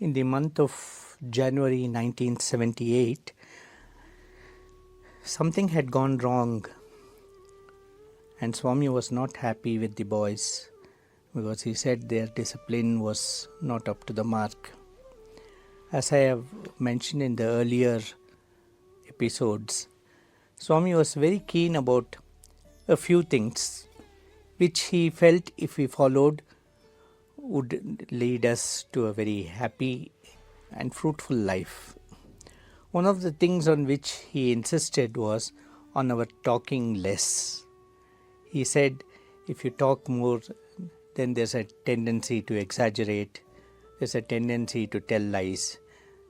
in the month of January 1978, something had gone wrong, and Swami was not happy with the boys because he said their discipline was not up to the mark. As I have mentioned in the earlier episodes, Swami was very keen about a few things which he felt if we followed would lead us to a very happy and fruitful life. One of the things on which he insisted was on our talking less. He said, if you talk more, then there's a tendency to exaggerate, there's a tendency to tell lies,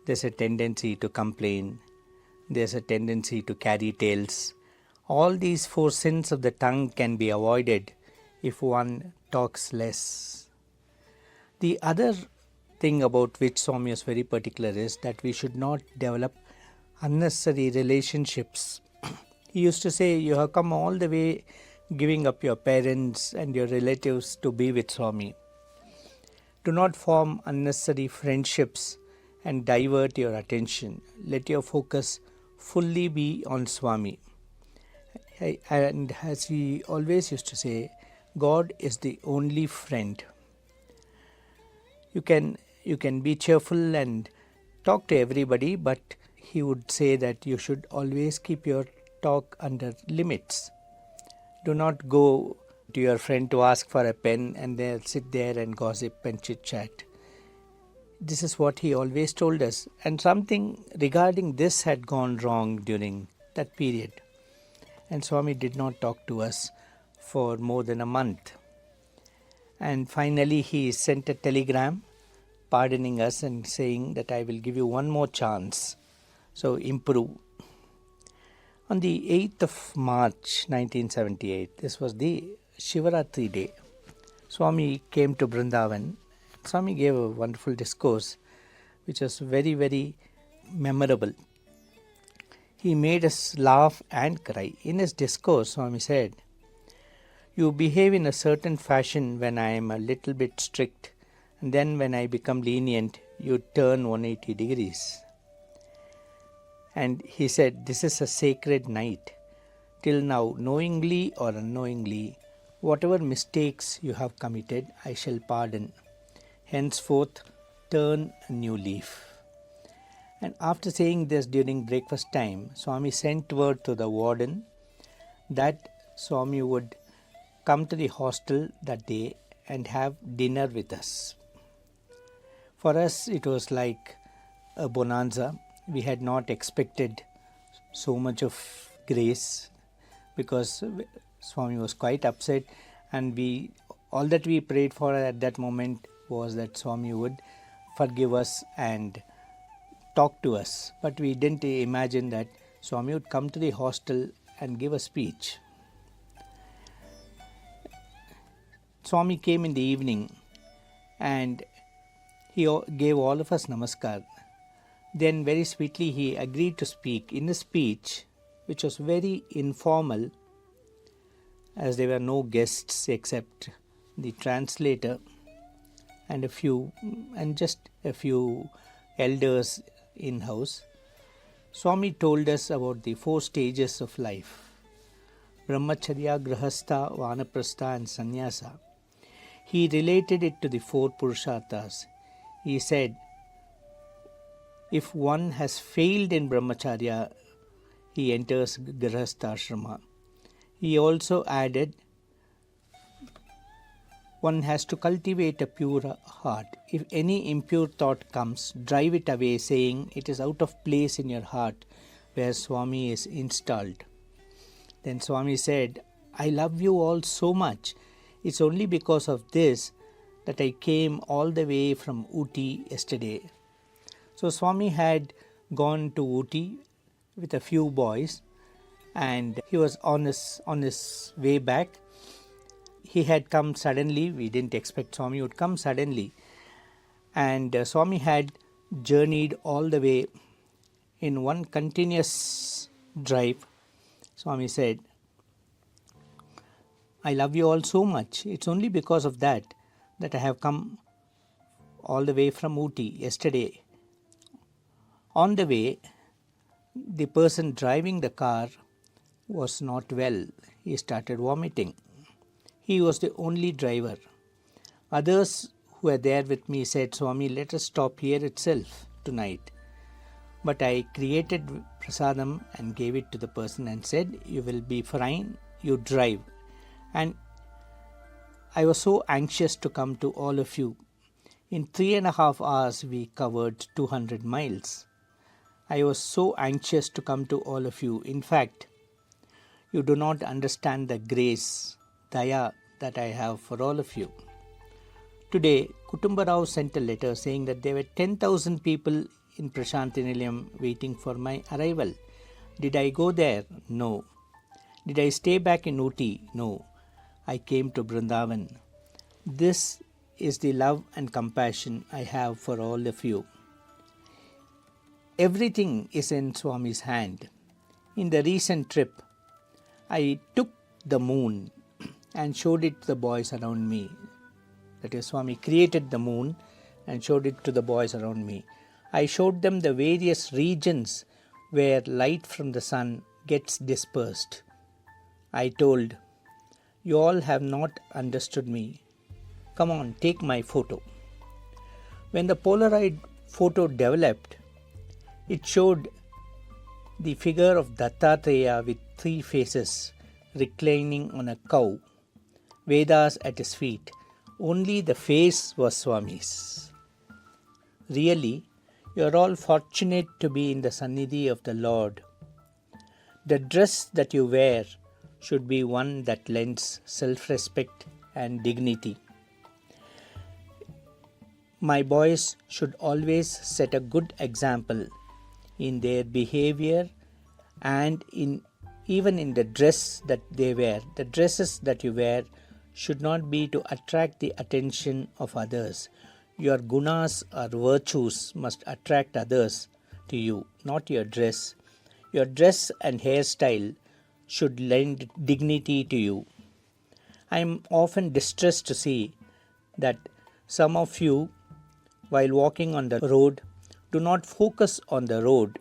there's a tendency to complain, there's a tendency to carry tales. All these four sins of the tongue can be avoided if one talks less. The other thing about which Swami is very particular is that we should not develop unnecessary relationships. He used to say, you have come all the way giving up your parents and your relatives to be with Swami. Do not form unnecessary friendships and divert your attention. Let your focus fully be on Swami. And as he always used to say, God is the only friend. You can be cheerful and talk to everybody, but he would say that you should always keep your talk under limits. Do not go to your friend to ask for a pen and they'll sit there and gossip and chit-chat. This is what he always told us. And something regarding this had gone wrong during that period. And Swami did not talk to us for more than a month. And finally he sent a telegram pardoning us and saying that I will give you one more chance. So improve. On the 8th of March 1978, this was the Shivaratri day, Swami came to Brindavan. Swami gave a wonderful discourse which was very, very memorable. He made us laugh and cry. In his discourse, Swami said, you behave in a certain fashion when I am a little bit strict, and then when I become lenient, you turn 180 degrees. And he said, this is a sacred night. Till now, knowingly or unknowingly, whatever mistakes you have committed, I shall pardon. Henceforth, turn a new leaf. And after saying this during breakfast time, Swami sent word to the warden that Swami would come to the hostel that day and have dinner with us. For us, it was like a bonanza. We had not expected so much of grace because Swami was quite upset, and all that we prayed for at that moment was that Swami would forgive us and talk to us. But we didn't imagine that Swami would come to the hostel and give a speech. Swami came in the evening and he gave all of us namaskar. Then very sweetly he agreed to speak. In a speech which was very informal, as there were no guests except the translator and just a few elders in-house, Swami told us about the 4 stages of life: Brahmacharya, Grahastha, Vanaprastha and Sannyasa. He related it to the 4 Purusharthas. He said, if one has failed in Brahmacharya, he enters Grahastha ashrama. He also added, one has to cultivate a pure heart. If any impure thought comes, drive it away, saying it is out of place in your heart where Swami is installed. Then Swami said, I love you all so much. It's only because of this that I came all the way from Ooty yesterday. So Swami had gone to Ooty with a few boys, and he was on his way back. He had come suddenly. We didn't expect Swami would come suddenly. And Swami had journeyed all the way in one continuous drive. Swami said, I love you all so much. It's only because of that I have come all the way from Ooty yesterday. On the way, the person driving the car was not well. He started vomiting. He was the only driver. Others who were there with me said, Swami, let us stop here itself tonight. But I created prasadam and gave it to the person and said, you will be fine, you drive. And I was so anxious to come to all of you. In 3.5 hours, we covered 200 miles. I was so anxious to come to all of you. In fact, you do not understand the grace, daya that I have for all of you. Today, Kutumba Rao sent a letter saying that there were 10,000 people in Prashanti Nilayam waiting for my arrival. Did I go there? No. Did I stay back in Ooty? No. I came to Brindavan. This is the love and compassion I have for all of you. Everything is in Swami's hand. In the recent trip, I took the moon and showed it to the boys around me. That is, Swami created the moon and showed it to the boys around me. I showed them the various regions where light from the sun gets dispersed. I told, you all have not understood me. Come on, take my photo. When the Polaroid photo developed, it showed the figure of Dattatreya with 3 faces reclining on a cow, Vedas at his feet. Only the face was Swami's. Really, you are all fortunate to be in the Sannidhi of the Lord. The dress that you wear should be one that lends self-respect and dignity. My boys should always set a good example in their behavior and even in the dress that they wear. The dresses that you wear should not be to attract the attention of others. Your gunas or virtues must attract others to you, not your dress. Your dress and hairstyle should lend dignity to you. I am often distressed to see that some of you, while walking on the road, do not focus on the road.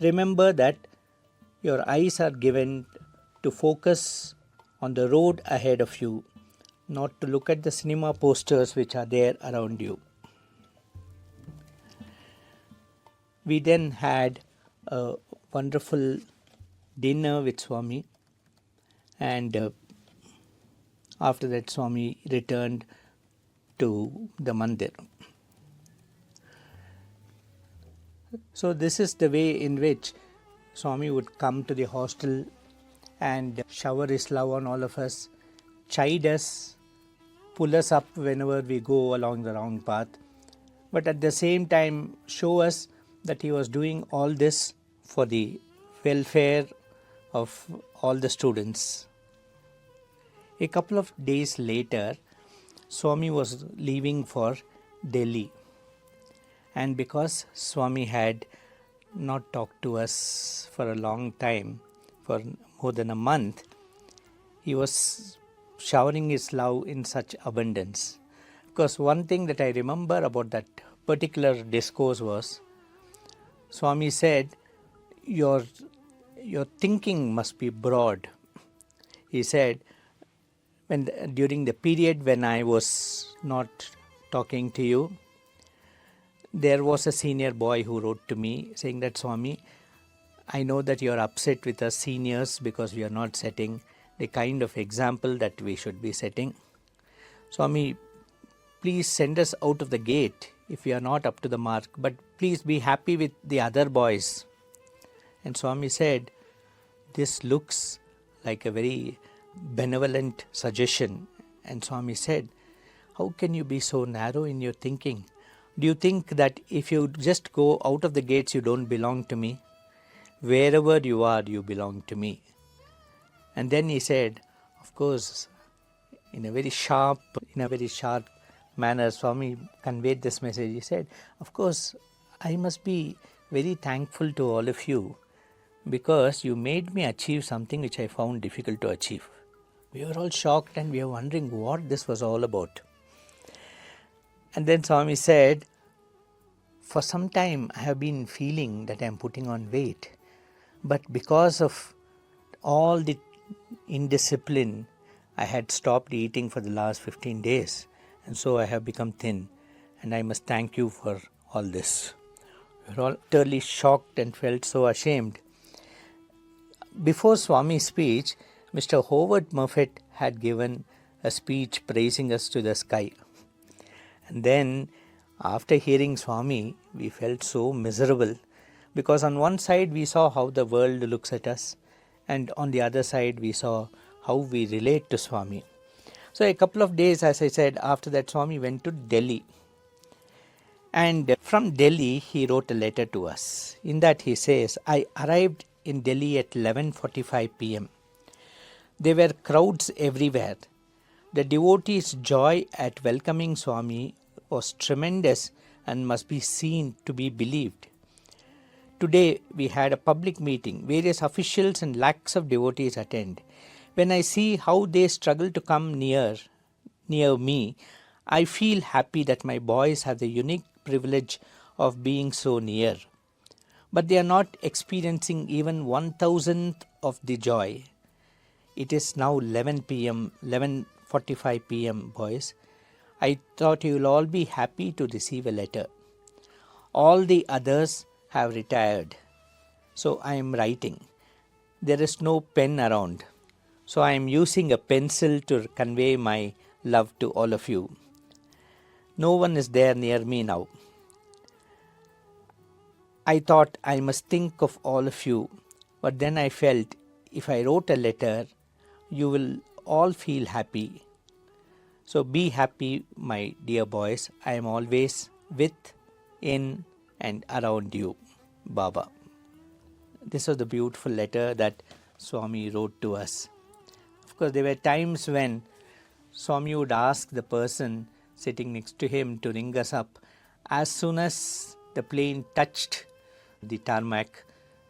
Remember that your eyes are given to focus on the road ahead of you, not to look at the cinema posters which are there around you. We then had a wonderful dinner with Swami, and after that Swami returned to the mandir. So this is the way in which Swami would come to the hostel and shower his love on all of us, chide us, pull us up whenever we go along the wrong path, but at the same time show us that he was doing all this for the welfare of all the students. A couple of days later, Swami was leaving for Delhi, and because Swami had not talked to us for a long time, for more than a month, he was showering his love in such abundance. Because one thing that I remember about that particular discourse was, Swami said, your thinking must be broad. He said, during the period when I was not talking to you, there was a senior boy who wrote to me saying that, Swami, I know that you are upset with us seniors because we are not setting the kind of example that we should be setting. Swami, please send us out of the gate if we are not up to the mark, but please be happy with the other boys. And Swami said, this looks like a very benevolent suggestion. And Swami said, how can you be so narrow in your thinking? Do you think that if you just go out of the gates, you don't belong to me? Wherever you are, you belong to me. And then he said, of course, in a very sharp manner, Swami conveyed this message. He said, of course, I must be very thankful to all of you because you made me achieve something which I found difficult to achieve. We were all shocked and we were wondering what this was all about. And then Swami said, for some time I have been feeling that I am putting on weight, but because of all the indiscipline, I had stopped eating for the last 15 days, and so I have become thin, and I must thank you for all this. We were all utterly shocked and felt so ashamed. Before Swami's speech, Mr. Howard Murphy had given a speech praising us to the sky. And then, after hearing Swami, we felt so miserable, because on one side we saw how the world looks at us, and on the other side we saw how we relate to Swami. So a couple of days, as I said, after that Swami went to Delhi. And from Delhi he wrote a letter to us. In that he says, I arrived in Delhi at 11:45 p.m. There were crowds everywhere. The devotees' joy at welcoming Swami was tremendous and must be seen to be believed. Today we had a public meeting. Various officials and lakhs of devotees attend. When I see how they struggle to come near me, I feel happy that my boys have the unique privilege of being so near. But they are not experiencing even 1,000th of the joy. It is now 11 p.m., 11:45 p.m., boys. I thought you will all be happy to receive a letter. All the others have retired, so I am writing. There is no pen around, so I am using a pencil to convey my love to all of you. No one is there near me now. I thought I must think of all of you, but then I felt if I wrote a letter, you will all feel happy. So be happy, my dear boys. I am always with, in, and around you, Baba. This was the beautiful letter that Swami wrote to us. Of course, there were times when Swami would ask the person sitting next to him to ring us up as soon as the plane touched the tarmac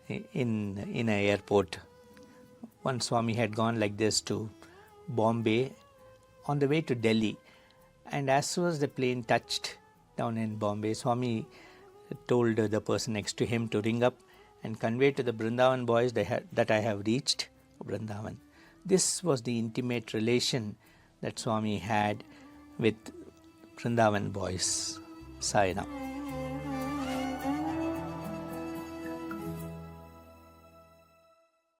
in an airport. Once Swami had gone like this to Bombay on the way to Delhi, and as soon as the plane touched down in Bombay, Swami told the person next to him to ring up and convey to the Brindavan boys that I have reached Brindavan. This was the intimate relation that Swami had with Brindavan boys. Sai Ram.